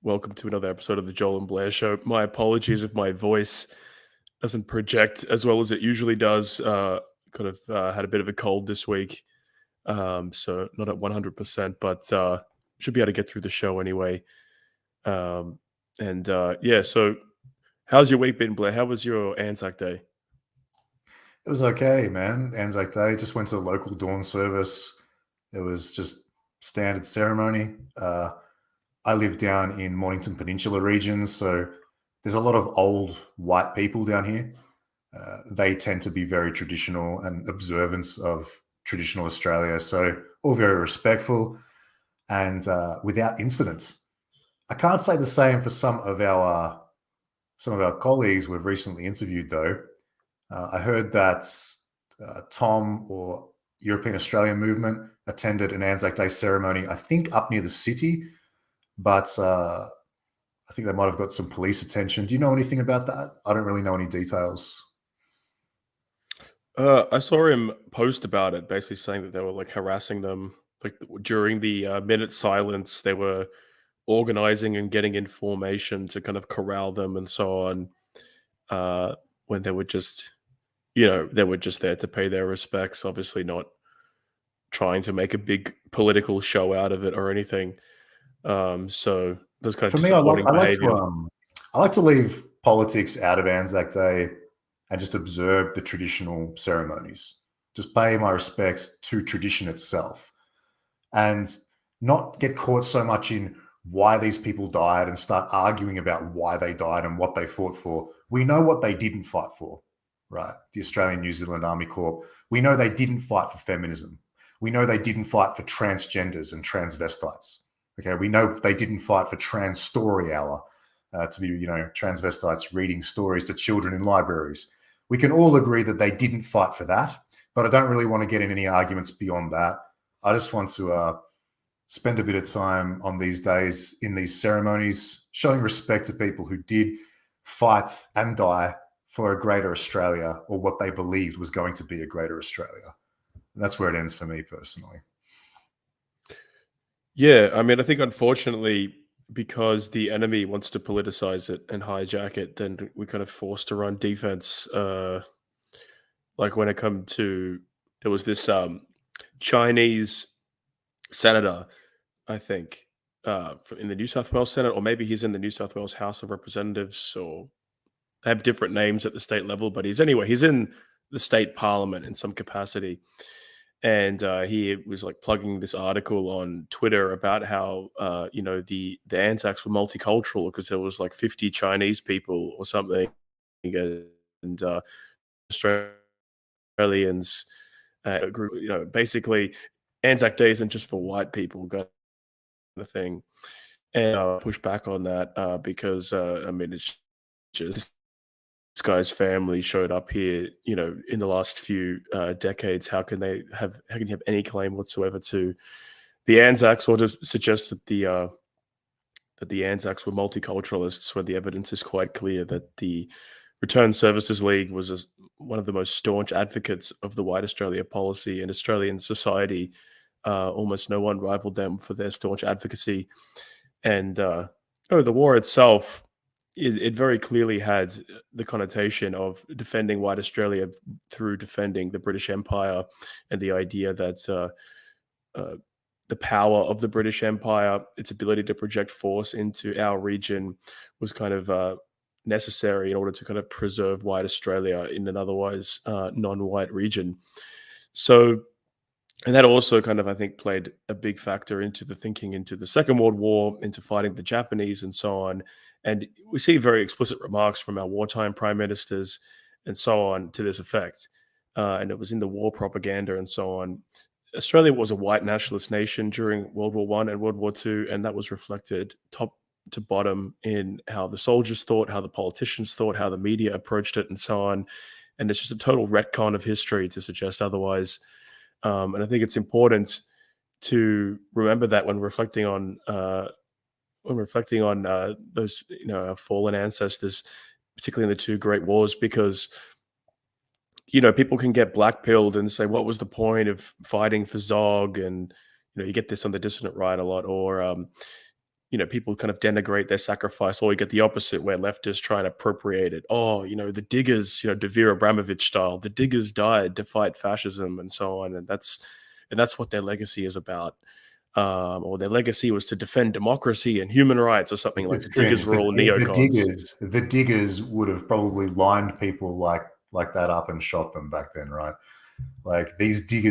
Welcome to another episode of the Joel and Blair Show. My apologies if my voice doesn't project as well as it usually does. Had a bit of a cold this week, so not at 100%, but should be able to get through the show anyway. So how's your week been, Blair? How was your ANZAC day? It was okay, man. Anzac Day. Just went to the local dawn service. It was just standard ceremony. I live down in Mornington Peninsula regions, so there's a lot of old white people down here. They tend to be very traditional and observant of traditional Australia, so all very respectful and without incident. I can't say the same for some of our colleagues we've recently interviewed, though. I heard that Tom or European Australian Movement attended an Anzac Day ceremony, I think up near the city, but I think they might have got some police attention. Do you know anything about that? I don't really know any details. I saw him post about it, basically saying that they were like harassing them. Like during the minute silence, they were organizing and getting information to kind of corral them and so on. Uh, when they were just, they were just there to pay their respects. Obviously, not trying to make a big political show out of it or anything. So those kind of For me, I like disappointing I like to behavior. I like to leave politics out of Anzac Day and just observe the traditional ceremonies. Just pay my respects to tradition itself, and not get caught so much in why these people died and start arguing about why they died and what they fought for. We know what they didn't fight for, right? The Australian New Zealand Army Corps. We know they didn't fight for feminism. We know they didn't fight for transgenders and transvestites. Okay, we know they didn't fight for Trans Story Hour, to be, transvestites reading stories to children in libraries. We can all agree that they didn't fight for that, but I don't really want to get in any arguments beyond that. I just want to spend a bit of time on these days in these ceremonies, showing respect to people who did fight and die for a greater Australia, or what they believed was going to be a greater Australia. And that's where it ends for me personally. Yeah, I mean, I think unfortunately, because the enemy wants to politicize it and hijack it, then we're kind of forced to run defense. Like when it come to, there was this Chinese senator, I think, in the New South Wales Senate, or maybe he's in the New South Wales House of Representatives, or they have different names at the state level, but he's in the state parliament in some capacity. And he was like plugging this article on Twitter about how the Anzacs were multicultural because there was like 50 Chinese people or something, and Australians group. Basically, Anzac Day isn't just for white people, kind of thing, and push back on that because I mean it's just this guy's family showed up here, in the last few decades. How can you have any claim whatsoever to the Anzacs, or to suggest that the Anzacs were multiculturalists when the evidence is quite clear that the Return Services League was one of the most staunch advocates of the White Australia policy in Australian society. Almost no one rivaled them for their staunch advocacy. And the war itself, it very clearly had the connotation of defending white Australia through defending the British Empire, and the idea that the power of the British Empire, its ability to project force into our region, was kind of necessary in order to kind of preserve white Australia in an otherwise non-white region. So, and that also kind of, I think, played a big factor into the thinking into the Second World War, into fighting the Japanese and so on. And we see very explicit remarks from our wartime prime ministers and so on to this effect. And it was in the war propaganda and so on. Australia was a white nationalist nation during World War One and World War Two, and that was reflected top to bottom in how the soldiers thought, how the politicians thought, how the media approached it, and so on. And it's just a total retcon of history to suggest otherwise. And I think it's important to remember that when reflecting on those our fallen ancestors, particularly in the two great wars, because people can get blackpilled and say, what was the point of fighting for Zog? And you get this on the dissident right a lot, or people kind of denigrate their sacrifice, or you get the opposite where leftists try and appropriate it. Oh, the diggers, Devere Abramovich style, the diggers died to fight fascism and so on. And that's what their legacy is about. Or their legacy was to defend democracy and human rights or something. Like the diggers were all neocons. The diggers would have probably lined people like that up and shot them back then, right? Like these diggers